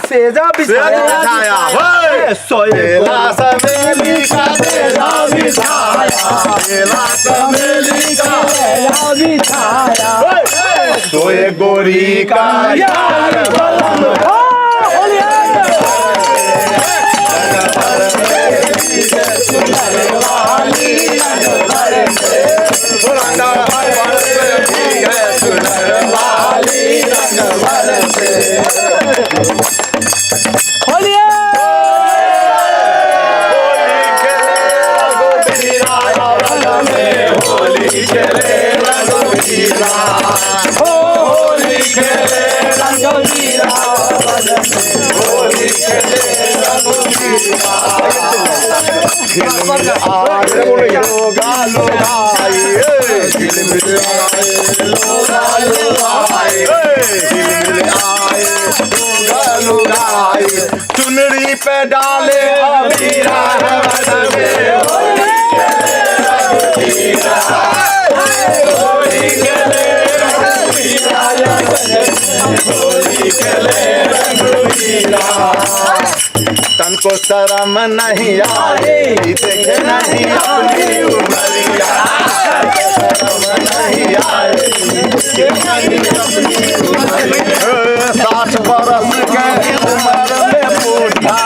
सेजा बिछाया सोएला समेली का सेजा बिछाया सोएला समेली का सेजा बिछाया सोए गोरी का यार बलम चुनरी पे डाले अबीरा तन को शर्म नहीं आए देखे नहीं अपनी उमरिया शर्म नहीं आए 60 बरस के उम्र में बूढ़ा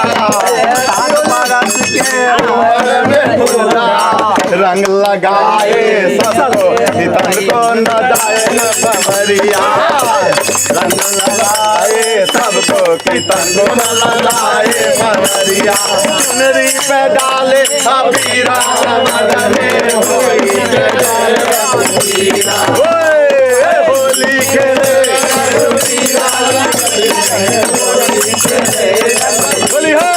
60 बरस के उम्र में बूढ़ा रंग लगाए सबको तन को न जाए न बमरिया रंग लगाए सबको कि तन को न लगाए बमरिया चुनरी पे डाले अबीरा होली खेले होली है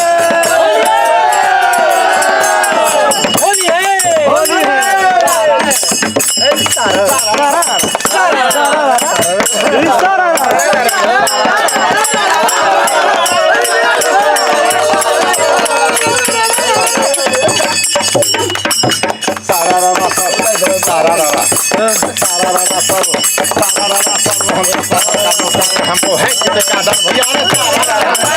हमको है कितने का डर भैया